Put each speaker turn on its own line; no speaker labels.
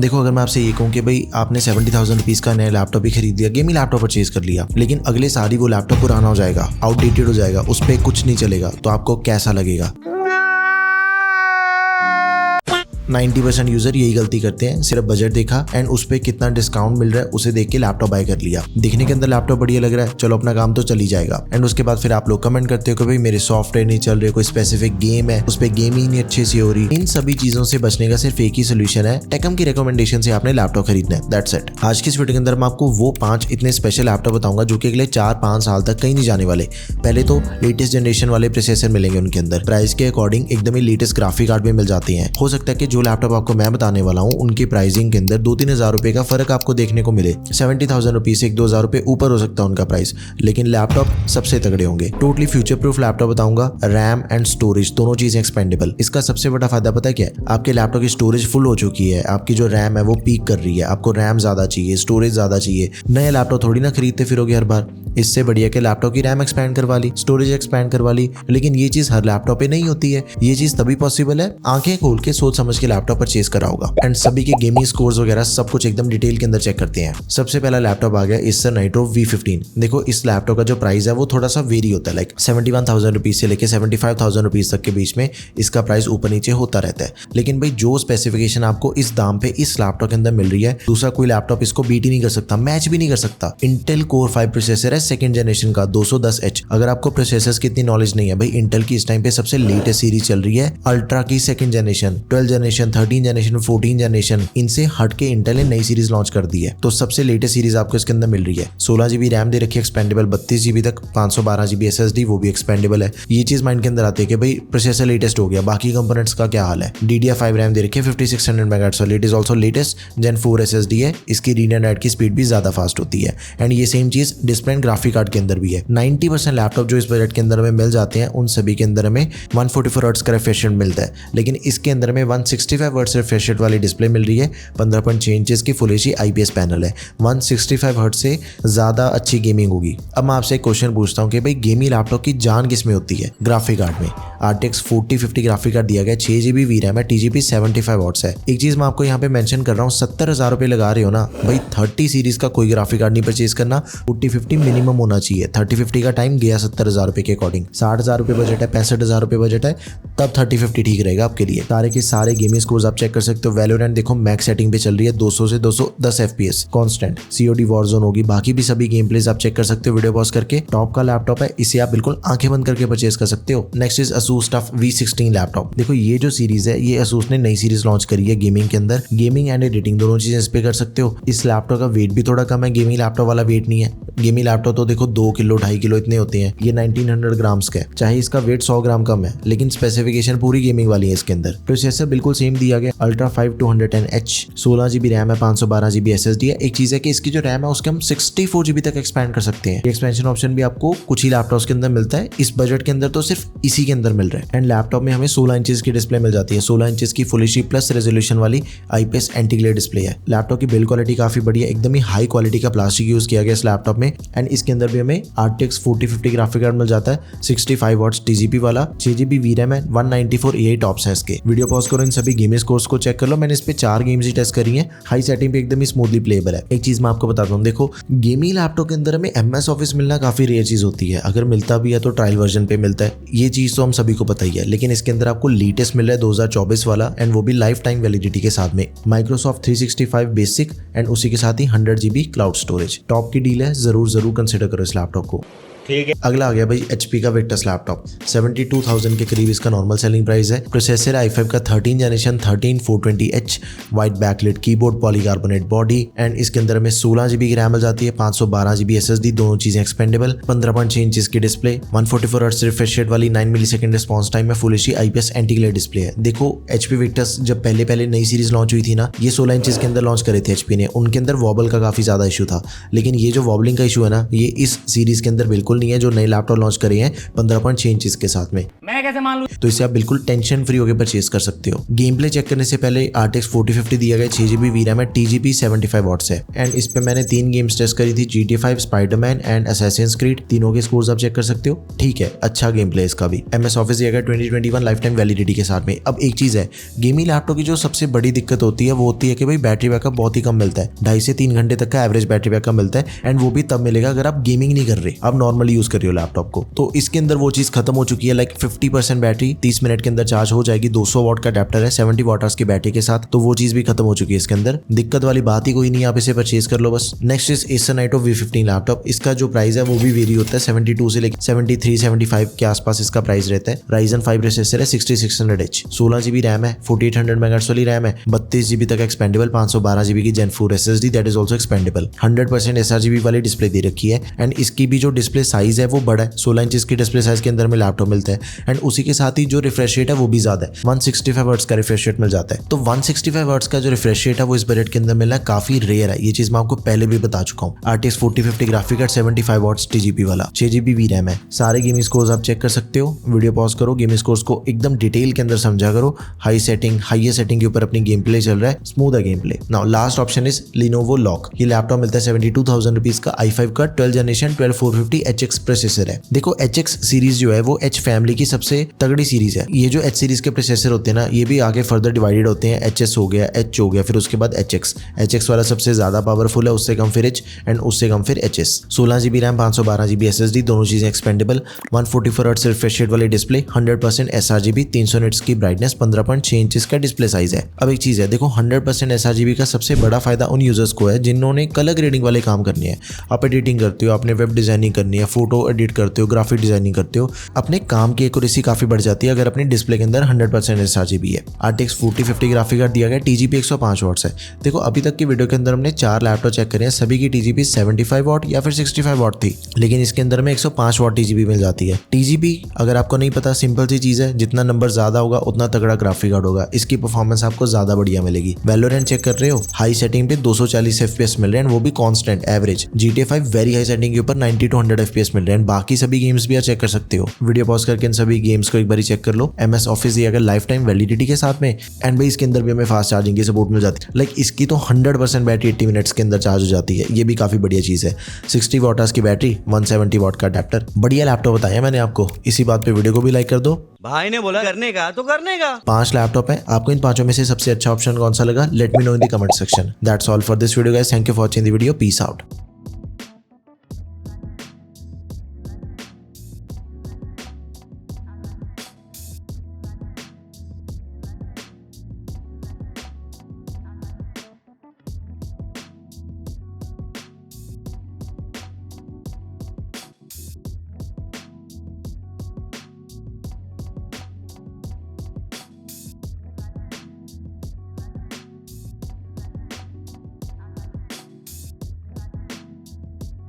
देखो अगर मैं आपसे ये कहूँ कि भाई आपने 70,000 रुपीज का नया लैपटॉप ही खरीद लिया, गेमिंग लैपटॉप परचेज कर लिया, लेकिन अगले साल ही वो लैपटॉप पुराना हो जाएगा, आउटडेटेड हो जाएगा, उस पर कुछ नहीं चलेगा, तो आपको कैसा लगेगा? 90% यूजर यही गलती करते हैं, सिर्फ बजट देखा एंड उस पर कितना डिस्काउंट मिल रहा है उसे देख के लैपटॉप बाय कर लिया। दिखने के अंदर लैपटॉप बढ़िया लग रहा है, चलो अपना काम तो चल ही जाएगा, एंड उसके बाद फिर आप लोग कमेंट करते हो कि भाई मेरे सॉफ्टवेयर नहीं चल रहे, कोई स्पेसिफिक गेम है उस पर गेमिंग नहीं अच्छे से हो रही। इन सभी चीजों से बचने का सिर्फ एक ही सोल्यूशन है, टेकम की रिकमेंडेशन से आपने लैपटॉप खरीदना है, दैट्स इट। आज की इस वीडियो के अंदर मैं आपको वो 5 इतने स्पेशल लैपटॉप बताऊंगा जो कि अगले 4-5 साल तक कहीं नहीं जाने वाले। पहले तो लेटेस्ट जनरेशन वाले प्रोसेसर मिलेंगे उनके अंदर, प्राइस के अकॉर्डिंग एकदम ही लेटेस्ट ग्राफिक कार्ड भी मिल जाते हैं। हो सकता है कि जो लैपटॉप आपको मैं बताने वाला हूँ उनकी प्राइसिंग के अंदर 2-3 हज़ार रुपए का फर्क आपको देखने को मिले। 70,000 रुपीज से 1-2 हज़ार रुपए ऊपर हो सकता है उनका प्राइस, लेकिन लैपटॉप सबसे तगड़े होंगे। टोटली फ्यूचर प्रूफ लैपटॉप बताऊंगा, रैम एंड स्टोरेज दोनों चीजें एक्सपेंडेबल। इसका सबसे बड़ा फायदा पता है क्या है? आपके लैपटॉप की स्टोरेज फुल हो चुकी है, आपकी जो रैम है वो पीक कर रही है, आपको रैम ज्यादा चाहिए, स्टोरेज ज्यादा चाहिए। नए लैपटॉप थोड़ी ना खरीदते फिरोगे हर बार, इससे बढ़िया कि लैपटॉप की रैम एक्सपैंड करवा ली, स्टोरेज एक्सपैंड करवा ली। लेकिन ये चीज हर लैपटॉप पे नहीं होती है, ये चीज तभी पॉसिबल है आंखें खोल के सोच समझ के लैपटॉप परचेज करा होगा। एंड सभी के गेमिंग स्कोर्स वगैरह सब कुछ एकदम डिटेल के अंदर चेक करते हैं। सबसे पहला लैपटॉप आ गया Acer Nitro V15। देखो इस लैपटॉप का जो प्राइस है वो थोड़ा सा वेरी होता है, लाइक 71,000 रुपीज से लेके 75,000 रुपीज तक के बीच में इसका प्राइस ऊपर नीचे होता रहता है। लेकिन भाई जो स्पेसिफिकेशन आपको इस दाम पे इस लैपटॉप के अंदर मिल रही है, दूसरा कोई लैपटॉप इसको बीट ही नहीं कर सकता, मैच भी नहीं कर सकता। इंटेल Core 5 प्रोसेसर है सेकंड जनरेशन का 210H। अगर आपको प्रोसेसर्स की इतनी नॉलेज नहीं है, भाई इंटेल की इस टाइम पे सबसे लेटेस्ट सीरीज चल रही है अल्ट्रा की second generation, 12 generation, 13 generation, 14 generation, इनसे हट के इंटेल ने नई सीरीज लॉन्च कर दी है। तो सबसे लेटेस्ट सीरीज आपको इसके अंदर मिल रही है। 16 GB रैम दे रखी है एक्सपेंडेबल, 32 GB तक, 512 GB SSD वो भी एक्सपेंडेबल है। ये चीज माइंड के अंदर आती है कि भाई प्रोसेसर लेटेस्ट हो गया, बाकी कंपोनेंट्स का क्या हाल है। DDR5 रैम दे रखी है 5600 MHz वाली, it is also latest Gen 4 SSD है, इसकी रीड एंड राइट की स्पीड भी ज्यादा फास्ट होती है। एंड ये सेम चीज डिस्प्ले एंड ग्राफिक कार्ड के अंदर भी है। 90% लैपटॉप जो इस बजट के अंदर में मिल जाते हैं उन सभी के अंदर में 144 हर्ट्ज का रिफ्रेश रेट मिलता है, लेकिन इसके अंदर में 165 हर्ट्ज रिफ्रेश रेट वाली डिस्प्ले मिल रही है, 15.6 इंचेस की फुल एचडी IPS पैनल है, 165 हर्ट्ज से ज्यादा अच्छी गेमिंग होगी। अब मैं आपसे एक क्वेश्चन पूछता हूँ कि भाई गेमिंग लैपटॉप की जान किस में होती है? ग्राफिक कार्ड में। RTX 4050 ग्राफिक कार्ड दिया गया, 6 GB VRAM है, TGP 75 वॉट्स है। एक चीज मैं आपको यहाँ पे मेंशन कर रहा हूँ, 70,000 रुपए लगा रहे हो ना भाई, 30 सीरीज का कोई ग्राफिक कार्ड नहीं परचेज करना, 4050 मिनिमम होना चाहिए। 3050 का टाइम गया 70,000 रुपए के अकॉर्डिंग। 60,000 रुपए बजट है, 65,000 रुपए बजट है, तब 3050 ठीक रहेगा आपके लिए। सारे के सारे गेमिंग स्कोर्स आप चेक कर सकते हो। वैलोरेंट देखो मैक्स सेटिंग पे चल रही है, 200 से 210 FPS कांस्टेंट। COD वॉरजोन होगी, बाकी भी सभी गेम प्लेस आप चेक कर सकते हो वीडियो पॉज करके। टॉप का लैपटॉप है, इसे आप बिल्कुल आंखें बंद करके परचेज कर सकते हो। Next is Asus TUF V16 laptop. देखो ये जो सीरीज है, ये Asus ने नई सीरीज लॉन्च करी है गेमिंग के अंदर। गेमिंग एंड एडिटिंग दोनों चीजें इस पे कर सकते हो। इस लैपटॉप का वेट भी थोड़ा कम है, गेमिंग लैपटॉप वाला वेट नहीं है। गेमिंग लैपटॉप तो देखो 2 किलो 2.5 किलो इतने होते हैं, ये 1900 ग्राम्स का है, चाहे इसका वेट 100 ग्राम कम है, लेकिन स्पेसिफिकेशन पूरी गेमिंग वाली है। इसके अंदर प्रोसेसर बिल्कुल सेम दिया गया, Ultra 5 210H, 16 GB रैम है, 512 GB SSD है। एक चीज है कि इसकी जो रैम है उसके हम 64 GB तक एक्सपैंड कर सकते हैं। एक्सपेंशन ऑप्शन भी आपको कुछ ही लैपटॉप्स के अंदर मिलता है, इस बजट के अंदर तो सिर्फ इसी के अंदर मिल रहा है। एंड लैपटॉप में हमें 16 इंचेस की डिस्प्ले मिल जाती है, 16 इंचेस की फुल एचडी प्लस रेजोल्यूशन वाली IPS एंटी ग्लेयर डिस्प्ले है। लैपटॉप की बिल्ड क्वालिटी काफी बढ़िया, एकदम ही हाई क्वालिटी का प्लास्टिक यूज किया गया इस लैपटॉप में। एंड इसके अंदर भी हमें RTX 4050 ग्राफिक कार्ड मिल जाता है, 65 वॉट्स TGP वाला, 6 GB VRAM है, 194 AI टॉप्स है इसके। वीडियो पॉज करो, इन सभी गेमिंग स्कोर्स को चेक कर लो। मैंने इस पे 4 गेम्स ही टेस्ट करी हैं, हाई सेटिंग पे एकदम ही स्मूथली प्लेएबल है। एक चीज मैं आपको बताता हूँ, देखो गेमिंग लैपटॉप के अंदर में MS ऑफिस मिलना काफी रेयर चीज होती है, अगर मिलता भी है तो ट्रायल वर्जन पे मिलता है, ये चीज तो हम सभी को पता ही है। लेकिन इसके अंदर आपको लेटेस्ट मिल रहा है 2024 वाला, एंड वो भी लाइफ टाइम वैलिडिटी के साथ में। Microsoft 365 बेसिक एंड उसी के साथ ही 100 GB क्लाउड स्टोरेज। टॉप की डील है, जरूर कंसिडर करो इस लैपटॉप को। ठीक है। अगला आ गया भाई HP का Victus लैपटॉप, 72,000 के करीब इसका नॉर्मल सेलिंग प्राइस है। प्रोसेसर i5 का 13 generation 13420H, white backlit keyboard, polycarbonate body, and इसके अंदर में 16 GB की रैम मिल जाती है, 512 GB SSD, दोनों चीजें एक्सपेंडेबल, 15.6 इंचेस की डिस्प्ले, 144 हर्ट्ज रिफ्रेश रेट वाली, 9 मिलीसेकंड रिस्पॉन्स टाइम में, full HD IPS anti glare display है। देखो HP Victus जब पहले नई सीरीज लॉन्च हुई थी ना, ये 16 इंचेस के अंदर लॉन्च करे थे HP ने, उनके अंदर वॉबल का काफी ज्यादा इशू था, लेकिन ये जो वॉबलिंग का इशू है ना, ये इस सीरीज के अंदर बिल्कुल नहीं है जो नए लैपटॉप लॉन्च करे हैं 15.6 इंच के साथ में।
मैं कैसे मान लूं?
तो इसे आप बिल्कुल टेंशन फ्री होकर परचेज कर सकते हो। गेम प्ले चेक करने से पहले RTX 4050 दिया गया, 6GB VRAM है, TGP 75 वॉट्स है। एंड इस पे मैंने 3 गेम्स टेस्ट करी थी, GTA 5, Spiderman and Assassin's creed. तीनों के स्कोर्स आप चेक कर सकते हो। ठीक है, अच्छा गेम प्ले इसका भी। MS ऑफिस दिया गया 2021 लाइफ टाइम वैलिडिटी के साथ में। अब एक चीज है, गेमिंग लैपटॉप की जो सबसे बड़ी दिक्कत होती है वो होती है कि भाई बैटरी बैकअप बहुत ही कम मिलता है। 2.5 से 3 घंटे तक का एवरेज बैटरी बैकअप मिलता है एंड वो भी तब मिलेगा अगर आप गेमिंग नहीं कर रहे, आप नॉर्मली यूज कर रहे हो लैपटॉप को। तो इसके अंदर वो चीज खत्म हो चुकी है। लाइक 50% बैटरी 30 मिनट के अंदर चार्ज हो जाएगी। 200 वॉट का अडेप्टर है 70 वॉट की बैटरी के साथ, तो वो चीज भी खत्म हो चुकी है इसके अंदर। दिक्कत वाली बात ही कोई नहीं, आप इसे परचेज कर लो बस। Next is Acer Nitro V15 laptop. इसका जो प्राइस है वो भी वेरी होता है, 72 से लेकर 73-75 के आसपास इसका प्राइस रहता है। Ryzen 5 प्रोसेसर है, 6600H, 16GB रैम है, 4800 मेगाहर्ट्ज वाली रैम है, 32GB तक एक्सपेंडेबल, 512GB की Gen 4 SSD that is also expendable. 100% sRGB वाली डिस्प्ले दे रखी है एंड इसकी भी जो डिस्प्ले साइज है वो बड़ा है, 16 इंच की डिस्प्ले साइज के अंदर में लैपटॉप मिलता है एंड उसी के साथ ही जो रिफ्रेश रेट है वो भी ज्यादा है, 165 हर्ट्ज का रिफ्रेश रेट मिल जाता है। तो 165 हर्ट्ज का जो रिफ्रेश रेट है वो इस बजट के अंदर मिलना काफी रेयर है। ये चीज मैं आपको पहले भी बता चुका हूँ। RTX 4050 graphic card 75 watts TGP वाला, 6GB VRAM है। सारे गेमिंग स्कोर्स आप चेक कर सकते हो। वीडियो पॉज करो, गेमिंग स्कोर्स को एकदम डिटेल के अंदर समझा करो। हाईएस्ट सेटिंग के ऊपर अपनी गेम प्ले चल रहा है, स्मूथ है game play. Now last option is Lenovo Lock। ये लैपटॉप मिलता है 72,000 रुपीज का, i5 का 12th जनरेशन 12450 HX प्रोसेसर है। देखो HX सीरीज जो है वो H फैमिली की सबसे तगड़ी सीरीज है। ये जो H सीरीज के प्रोसेसर होते हैं ना, ये भी आगे फर्दर डिवाइडेड होते हैं। HS हो गया, H हो गया, फिर उसके बाद HX वाला सबसे ज्यादा पावरफुल है, उससे कम फिर H एंड उससे कम फिर HS। 16GB RAM, 512GB SSD, दोनों चीजें एक्सपेंडेबल। 144 हर्ट्ज रिफ्रेश रेट वाली डिस्प्ले, 100% sRGB, 300 निट्स की ब्राइटनेस, 15.6 इंच का डिस्प्ले साइज है। अब एक चीज है, देखो 100% sRGB का सबसे बड़ा फायदा उन यूजर्स को है जिन्होंने कलर ग्रेडिंग वाले काम करने हैं। आप एडिटिंग करते हो, आपने वेब डिजाइनिंग करनी है, फोटो एडिट करते हो, ग्राफिक डिजाइनिंग करते हो, अपने काम की एक्यूरेसी काफी बढ़ जाती है अगर अपनी डिस्प्ले के अंदर 100% sRGB है। RTX 4050 ग्राफिक कार्ड दिया गया, TGP 105 वॉट्स है। देखो अभी तक की वीडियो के अंदर हमने 4 लैपटॉप चेक करे हैं, सभी की TGP 75 वॉट या फिर 65 वॉट थी, लेकिन इसके अंदर में 105 वॉट TGP मिल जाती है। TGP अगर आपको नहीं पता, सिंपल सी चीज है, जितना नंबर ज्यादा होगा उतना तगड़ा ग्राफिक कार्ड होगा, इसकी परफॉर्मेंस आपको ज्यादा बढ़िया मिलेगी। वैलोरेंट चेक कर रहे हो, हाई सेटिंग पे 240 FPS मिल रहे हैं, वो भी constant average. GTA 5 very high setting के ऊपर 90 to 100 FPS मिल रहे हैं। बाकी सभी गेम्स भी आप चेक कर सकते हो। वीडियो पॉज करके इन सभी गेम्स को एक बार चेक कर लो। MS ऑफिस दिया गया लाइफ टाइम वैलिडिटी के साथ में एंड भाई इसके अंदर भी हमें फास्ट चार्जिंग की सपोर्ट मिल जाती है। लाइक इसकी तो 100% बैटरी 80 मिनट्स के अंदर चार्ज हो जाती है, ये भी काफी बढ़िया चीज है। 60 वॉट की बैटरी, 170 वॉट का अडेप्टर, बढ़िया लैपटॉप बताया मैंने आपको। इसी बात पे वीडियो को भी लाइक कर दो।
भाई ने बोला करने का तो करने का।
5 लैपटॉप है, आपको इन 5 में से सबसे अच्छा ऑप्शन कौन सा लगा? Let me know in the comment section. That's all for this video guys, thank you for watching the video, peace out.